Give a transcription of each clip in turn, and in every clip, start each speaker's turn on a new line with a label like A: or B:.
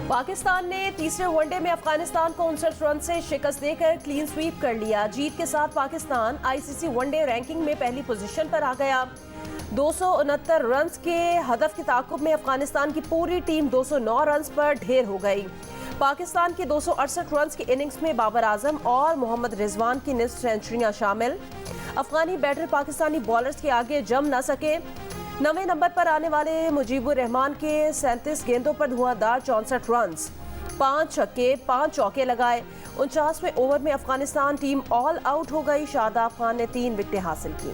A: पाकिस्तान ने तीसरे वनडे में अफगानिस्तान को 59 रन से शिकस्त देकर क्लीन स्वीप कर लिया। जीत के साथ पाकिस्तान आईसीसी वनडे रैंकिंग में पहली पोजीशन पर आ गया। 269 रन के हदफ के ताकुब में अफगानिस्तान की पूरी टीम 209 रन पर ढेर हो गई। पाकिस्तान के 268 रन की इनिंग्स में बाबर आजम और मोहम्मद रिजवान की निस्फ सेंचुरियां शामिल। अफगानी बैटर पाकिस्तानी बॉलर्स के आगे जम न सके। 9वें नंबर पर आने वाले मुजीबुर रहमान के 37 गेंदों पर धुआंधार 64 रन, 5 छक्के 5 चौके लगाए। 49वें ओवर में अफगानिस्तान टीम ऑल आउट हो गई। शादाब खान ने 3 विकेटें हासिल की।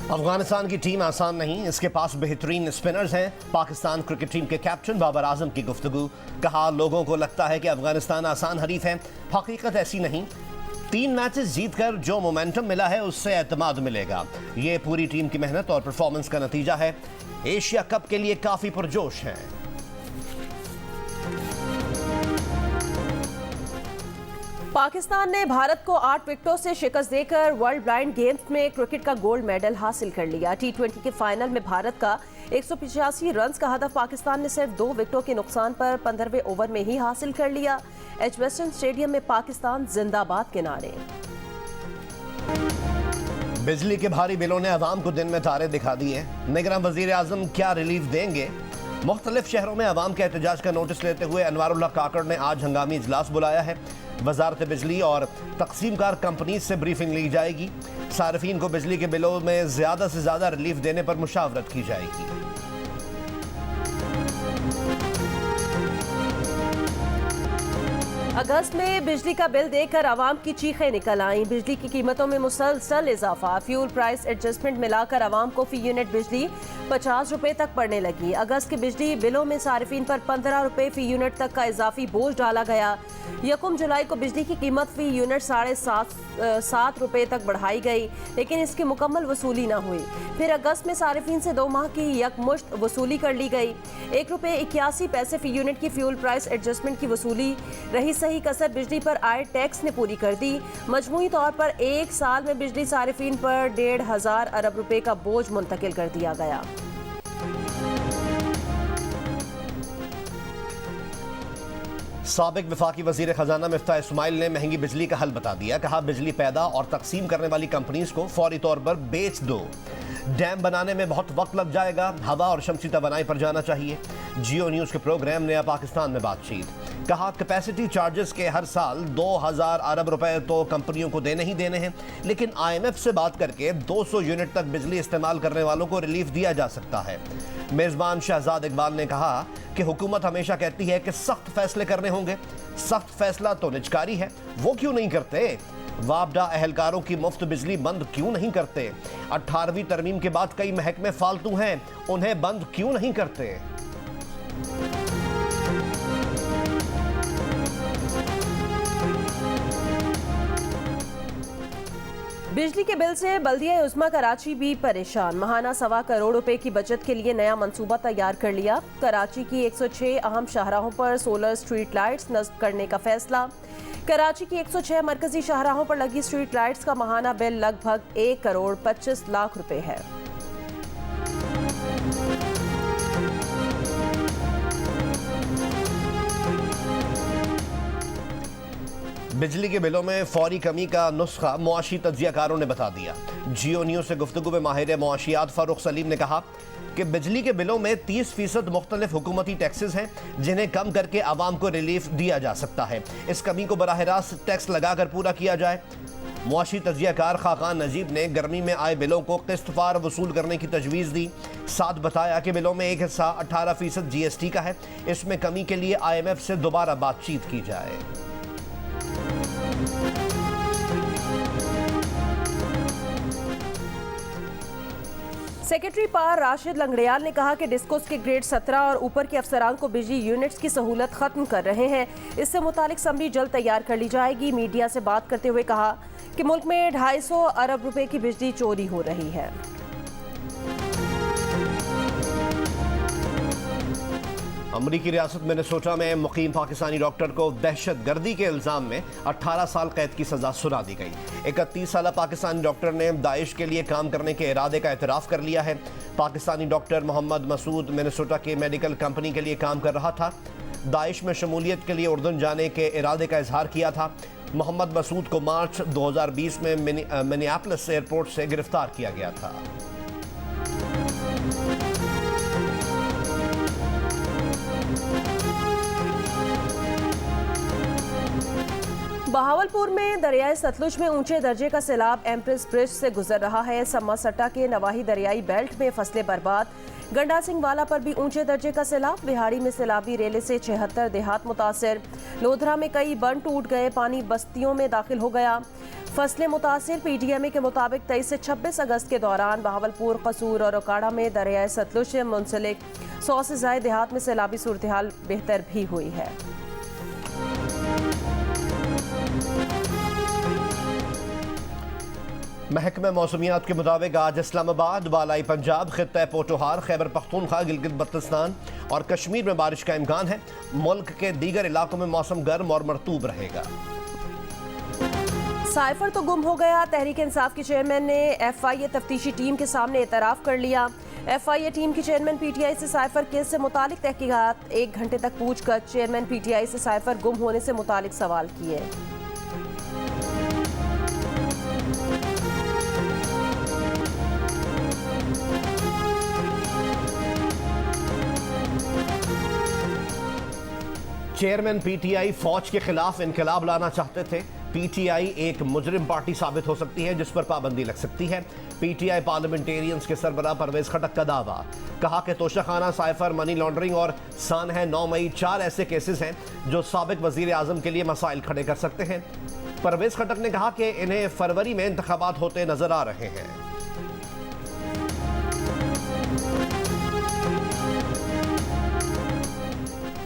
B: अफगानिस्तान की टीम आसान नहीं, इसके पास बेहतरीन स्पिनर्स हैं। पाकिस्तान क्रिकेट टीम के कैप्टन बाबर आजम की गुफ्तगू। कहा, लोगों को लगता है कि अफगानिस्तान आसान हरीफ है, हकीकत ऐसी नहीं। 3 मैचेस जीतकर जो मोमेंटम मिला है उससे एतमाद मिलेगा। ये पूरी टीम की मेहनत और परफॉर्मेंस का नतीजा है। एशिया कप के लिए काफी पुरजोश हैं।
A: पाकिस्तान ने भारत को 8 विकेटों से शिकस्त देकर वर्ल्ड ब्लाइंड गेम्स में क्रिकेट का गोल्ड मेडल हासिल कर लिया। T20 के फाइनल में भारत का 185 रन का हदफ पाकिस्तान ने सिर्फ 2 विकेटों के नुकसान पर 15वें ओवर में ही हासिल कर लिया। एजबेस्टन स्टेडियम में पाकिस्तान जिंदाबाद के नारे।
B: बिजली के भारी बिलों ने अवाम को दिन में तारे दिखा दिए। निगरान वजीर आजम क्या रिलीफ देंगे? मुख्तलिफ शहरों में अवाम के एहतजाज का नोटिस लेते हुए अनवारुल्लाह काकड़ ने आज हंगामी इजलास बुलाया है। वजारत बिजली और तकसीमकार कंपनी से ब्रीफिंग ली जाएगी। सार्फिन को बिजली के बिलों में ज्यादा से ज्यादा रिलीफ देने पर मुशावरत की जाएगी।
A: अगस्त में बिजली का बिल देकर आवाम की चीखें निकल आईं। बिजली की कीमतों में मुसलसल इजाफा। फ्यूल प्राइस एडजस्टमेंट मिलाकर आवाम को फी यूनिट बिजली 50 रुपए तक पड़ने लगी। अगस्त के बिजली बिलों में सार्फिन पर 15 रुपए फी यूनिट तक का इजाफी बोझ डाला गया। 1 जुलाई को बिजली की कीमत फी यूनिट 7.5 रुपए तक बढ़ाई गई, लेकिन इसकी मुकम्मल वसूली न हुई। फिर अगस्त में सार्फिन से 2 माह की यकमुश्त वसूली कर ली गई। 1 रुपए 81 पैसे फी यूनिट की फ्यूल प्राइस एडजस्टमेंट की वसूली रही। सही कसर बिजली पर आए टैक्स ने पूरी कर दी। मजमूई तौर पर 1 साल में बिजली सार्फिन पर 1,500 अरब रुपए का बोझ मुंतकिल कर दिया गया।
B: साबिक वफाकी वजीर खजाना मिफ्ताह इस्माइल ने महंगी बिजली का हल बता दिया। कहा, बिजली पैदा और तकसीम करने वाली कंपनीज को फौरी तौर पर बेच दो। डैम बनाने में बहुत वक्त लग जाएगा। हवा और शमसी तवानाई पर जाना चाहिए। जियो न्यूज के प्रोग्राम नया पाकिस्तान में बातचीत। कहा, कैपेसिटी चार्जेस के हर साल 2000 अरब रुपए तो कंपनियों को देने ही देने हैं, लेकिन IMF से बात करके 200 यूनिट तक बिजली इस्तेमाल करने वालों को रिलीफ दिया जा सकता है। मेजबान शहजाद इकबाल ने कहा कि हुकूमत हमेशा कहती है कि सख्त फैसले करने होंगे। सख्त फैसला तो निजकारी है, वो क्यों नहीं करते? वापडा अहलकारों की मुफ्त बिजली बंद क्यों नहीं करते? 18वीं तरमीम के बाद कई महकमे फालतू हैं, उन्हें बंद क्यों नहीं करते?
A: बिजली के बिल से बल्दिया उस्मा कराची भी परेशान। महाना 1.25 करोड़ रुपए की बचत के लिए नया मंसूबा तैयार कर लिया। कराची की 106 अहम शाहराहों पर सोलर स्ट्रीट लाइट्स नस्ब करने का फैसला। कराची की 106 मरकजी शाहराहों पर लगी स्ट्रीट लाइट्स का महाना बिल लगभग 1 करोड़ 25 लाख रुपए है।
B: बिजली के बिलों में फौरी कमी का नुस्खा मुआशी तज्जियाकारों ने बता दिया। जियो न्यूज से गुफ्तगू में माहिर मुआशियात फारूक सलीम ने कहा कि बिजली के बिलों में 30% मुख्तलिफ हुकूमती टैक्सेस हैं, जिन्हें कम करके आवाम को रिलीफ दिया जा सकता है। इस कमी को बराह रास्त टैक्स लगाकर पूरा किया जाए। मुआशी तज्जियाकार खाकान नजीब ने गर्मी में आए बिलों को किस्तवार वसूल करने की तजवीज़ दी। साथ बताया कि बिलों में एक हिस्सा 18% GST का है। इसमें कमी के लिए IMF से दोबारा बातचीत की जाए।
A: सेक्रेटरी पार राशिद लंगड़ियाल ने कहा कि डिस्कोस के ग्रेड 17 और ऊपर के अफसरान को बिजली यूनिट्स की सहूलत खत्म कर रहे हैं। इससे मुतालिक समरी जल्द तैयार कर ली जाएगी। मीडिया से बात करते हुए कहा कि मुल्क में 250 अरब रुपए की बिजली चोरी हो रही है।
B: अमरीकी रियासत मिनेसोटा में मुकीम पाकिस्तानी डॉक्टर को दहशतगर्दी के इल्ज़ाम में 18 साल कैद की सज़ा सुना दी गई। 31 साल पाकिस्तानी डॉक्टर ने दाइश के लिए काम करने के इरादे का एतराफ़ कर लिया है। पाकिस्तानी डॉक्टर मोहम्मद मसूद मिनेसोटा के मेडिकल कंपनी के लिए काम कर रहा था। दाइश में शमूलियत के लिए उर्दन जाने के इरादे का इजहार किया था। मोहम्मद मसूद को मार्च 2020 में मिनियापोलिस एयरपोर्ट से गिरफ्तार किया गया था।
A: बहावलपुर में दरियाई सतलुज में ऊंचे दर्जे का सैलाब एम्प्रेस ब्रिज से गुजर रहा है। सम्मा सट्टा के नवाही दरियाई बेल्ट में फसलें बर्बाद। गंडा सिंह वाला पर भी ऊंचे दर्जे का सैलाब। बिहाड़ी में सैलाबी रेले से 76 देहात मुतासिर। लोधरा में कई बंद टूट गए, पानी बस्तियों में दाखिल हो गया। फसलें मुतासिर। पीटीएमए के मुताबिक 23 से 26 अगस्त के दौरान बहावलपुर, कसूर और ओकाड़ा में दरियाई सतलुज से मुंसलिक 100 से ज्यादा देहात में सैलाबी सूरत हाल बेहतर भी हुई है।
B: महकमे मौसमियात के मुताबिक आज इस्लामाबाद, बालाई पंजाब, खित्ता पोटोहार, खैबर पख्तूनख्वा, गिलगित बल्तिस्तान और कश्मीर में बारिश का इम्कान है। मुल्क के दीगर इलाकों में मौसम गर्म और मरतूब रहेगा।
A: साइफर तो गुम हो गया। तहरीक इंसाफ के चेयरमैन ने एफआईए तफ्तीशी टीम के सामने एतराफ़ कर लिया। एफआईए टीम के चेयरमैन पीटीआई से साइफर केस से मुतालिक तहकीकात। 1 घंटे तक पूछकर चेयरमैन पीटीआई से साइफर गुम होने से मुतालिक सवाल किए।
B: चेयरमैन पीटीआई फौज के खिलाफ इनकलाब लाना चाहते थे। पीटीआई एक मुजरिम पार्टी साबित हो सकती है जिस पर पाबंदी लग सकती है। पीटीआई पार्लियामेंटेरियंस के सरबराह परवेज खटक का दावा। कहा कि तोशाखाना, साइफर, मनी लॉन्ड्रिंग और सानह 9 मई 4 ऐसे केसेस हैं जो साबिक वजीर आजम के लिए मसाइल खड़े कर सकते हैं। परवेज खटक ने कहा कि इन्हें फरवरी में इंतखाबात होते नजर आ रहे हैं।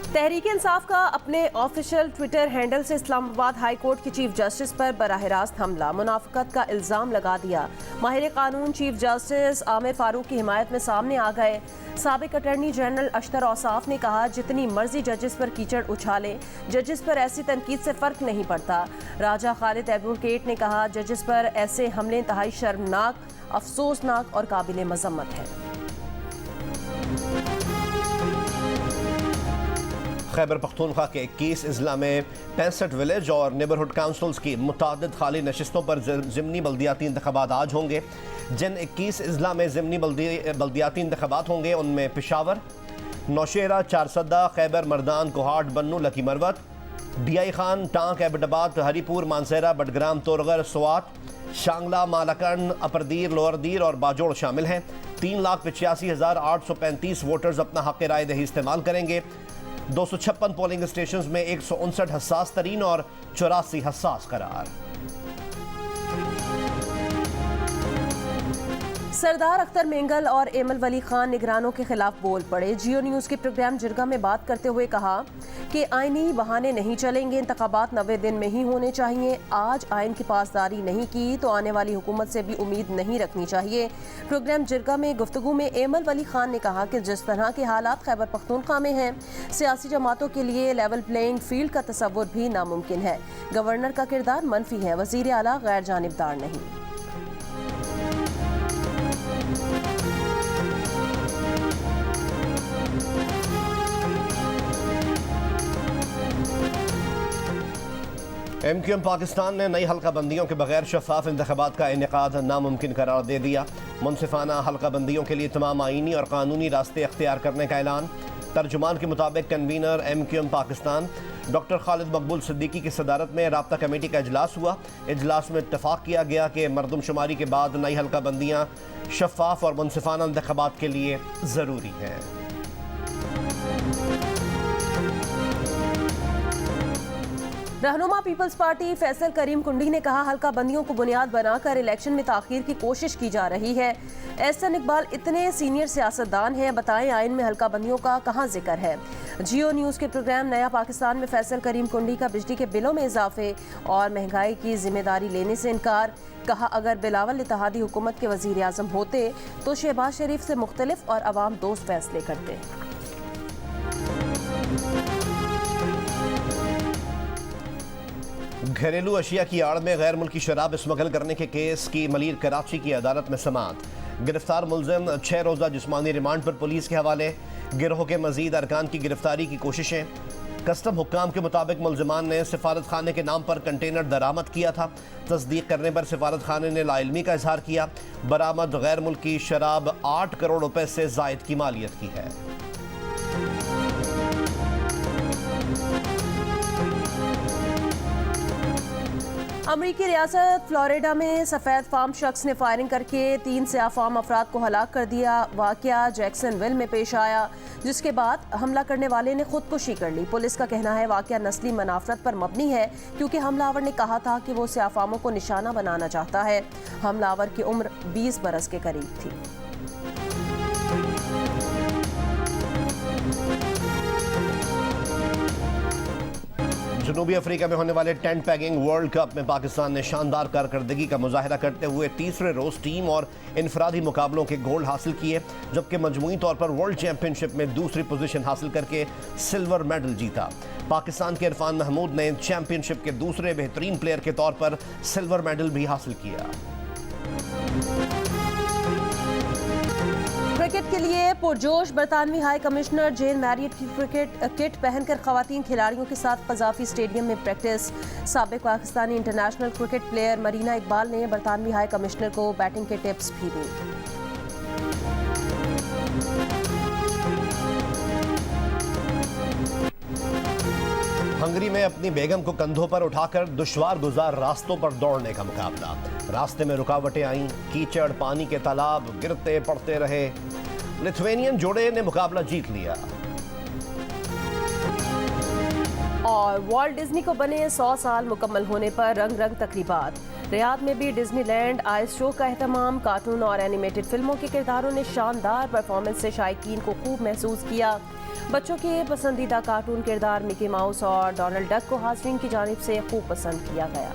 A: तहरीक इंसाफ का अपने ऑफिशियल ट्विटर हैंडल से इस्लामाबाद हाई कोर्ट के चीफ जस्टिस पर बराह रास्त हमला, मुनाफिकत का इल्ज़ाम लगा दिया। माहिर कानून चीफ जस्टिस आमिर फारूक की हिमायत में सामने आ गए। साबिक अटॉर्नी जनरल अशतर औसाफ ने कहा, जितनी मर्जी जजेस पर कीचड़ उछाले, जजेस पर ऐसी तनकीद से फ़र्क नहीं पड़ता। राजा खालिद एडवोकेट ने कहा, जजेस पर ऐसे हमले इंतहाई शर्मनाक, अफसोसनाक और काबिल मजम्मत है।
B: खैबर पख्तूनख्वा के 21 अजला में 65 विलेज और नेबरहुड काउंसिल्स की मुतादिद खाली नशिस्तों पर ज़िमनी बल्दियाती इंतखाबात आज होंगे। जिन 21 अजला में ज़िमनी बल्दियाती इंतखाबात होंगे उनमें पेशावर, नौशेरा, चारसदा, खैबर मर्दान, कोहाट, बन्नू, lucky Marwat, DI Khan, tank, Abbottabad, Haripur, Mansehra, Budgam, तोरगर, Swat, Shangla, Malakand, अपरदीर, लोअरदीर और बाजोड़ शामिल हैं। 3,85,835 वोटर्स अपना हक़ राय दही इस्तेमाल करेंगे। 256 पोलिंग स्टेशंस में 159 हसास तरीन और 84 हसास करार।
A: सरदार अख्तर मेंगल और एमल वली खान निगरानों के खिलाफ बोल पड़े। जियो न्यूज़ के प्रोग्राम जिरगा में बात करते हुए कहा कि आईनी बहाने नहीं चलेंगे, इंतखाबात 90 दिन में ही होने चाहिए। आज आइन की पासदारी नहीं की तो आने वाली हुकूमत से भी उम्मीद नहीं रखनी चाहिए। प्रोग्राम जिरगा में गुफ्तगू में एमल वली खान ने कहा कि जिस तरह के हालात खैबर पख्तूनख्वा में हैं, सियासी जमातों के लिए लेवल प्लेइंग फील्ड का तसव्वुर भी नामुमकिन है। गवर्नर का किरदार मनफी है, वजीर आला गैर जानिबदार नहीं।
B: MQM पाकिस्तान ने नई हल्का बंदियों के बगैर शफाफ इंतखाबात का इनेकाद नामुमकिन करार दे दिया। मुनसिफाना हल्का बंदियों के लिए तमाम आईनी और कानूनी रास्ते अख्तियार करने का ऐलान। तर्जुमान के मुताबिक convener MQM Pakistan doctor Khalid मकबूल सिद्दीकी की सदारत में राब्ता कमेटी का इजलास हुआ। इजलास में इत्तफाक किया गया कि मरदमशुमारी के बाद नई हल्का बंदियाँ शफाफ और मुनसिफाना इंतखाबात के लिए ज़रूरी हैं।
A: रहनुमा पीपल्स पार्टी फैसल करीम कुंडी ने कहा, हल्का बंदियों को बुनियाद बनाकर इलेक्शन में ताखीर की कोशिश की जा रही है। एहसन इकबाल इतने सीनियर सियासतदान हैं, बताएं आइन में हल्का बंदियों का कहाँ जिक्र है। जियो न्यूज़ के प्रोग्राम नया पाकिस्तान में फैसल करीम कुंडी का बिजली के बिलों में इजाफे और महंगाई की जिम्मेदारी लेने से इनकार। कहा, अगर बिलावल इत्तेहादी हुकूमत के वजीर आजम होते तो शहबाज शरीफ से मुख्तलिफ और अवाम दोस्त फैसले करते।
B: घरेलू अशिया की आड़ में गैर मुल्की शराब स्मगल करने के केस की मलीर कराची की अदालत में समाअत। गिरफ्तार मुलजिम 6 रोज़ा जिस्मानी रिमांड पर पुलिस के हवाले। गिरोह के मजीद अरकान की गिरफ्तारी की कोशिशें। कस्टम हुक्काम के मुताबिक मुलजिमान ने सिफारत खाने के नाम पर कंटेनर दरामद किया था। तस्दीक करने पर सिफारत खाने ने लाइल्मी का इजहार किया। बरामद गैर मुल्की शराब 8 करोड़ रुपए से जायद की मालियत की है।
A: अमरीकी रियासत फ्लोरिडा में सफ़ेद फार्म शख्स ने फायरिंग करके 3 सयाह फार्म अफराद को हलाक कर दिया। वाक़या जैक्सनविल में पेश आया, जिसके बाद हमला करने वाले ने खुदकुशी कर ली। पुलिस का कहना है वाक़या नस्ली मनाफरत पर मबनी है, क्योंकि हमलावर ने कहा था कि वो सयाह फार्मों को निशाना बनाना चाहता है। हमलावर की उम्र 20 बरस के करीब थी।
B: जनूबी अफ्रीका में होने वाले टेंट पैगिंग वर्ल्ड कप में पाकिस्तान ने शानदार कारकर्दगी का मुजाहिरा करते हुए तीसरे रोज टीम और इनफरादी मुकाबलों के गोल्ड हासिल किए, जबकि मजमूई तौर पर वर्ल्ड चैंपियनशिप में दूसरी पोजीशन हासिल करके सिल्वर मेडल जीता। पाकिस्तान के इरफान महमूद ने चैंपियनशिप के दूसरे बेहतरीन प्लेयर के तौर पर सिल्वर मेडल भी हासिल किया।
A: क्रिकेट के लिए पुरजोश बरतानवी हाई कमिश्नर जेन मैरियट की क्रिकेट किट पहनकर खवातीन खिलाड़ियों के साथ कज़ाफी स्टेडियम में प्रैक्टिस। साबिक Pakistani international cricket player Marina Iqbal ने बरतानवी हाई कमिश्नर को बैटिंग के टिप्स भी दी।
B: हंगरी में अपनी बेगम को कंधों पर उठाकर दुश्वार गुजार रास्तों पर दौड़ने का मुकाबला। रास्ते में रुकावटें आईं, कीचड़, पानी के तालाब, गिरते पड़ते रहे। लिथुआनियन जोड़े ने मुकाबला जीत लिया।
A: और वॉल्ट डिज्नी को बने 100 साल मुकम्मल होने पर रंग रंग तकरीबात। रियाद में भी डिज्नीलैंड आइस शो का एहतमाम। कार्टून और एनिमेटेड फिल्मों के किरदारों ने शानदार परफॉर्मेंस से शायकीन को खूब महसूस किया। बच्चों के पसंदीदा कार्टून किरदार मिकी माउस और डोनाल्ड डक को हाज़रीन की जानिब से खूब पसंद किया गया।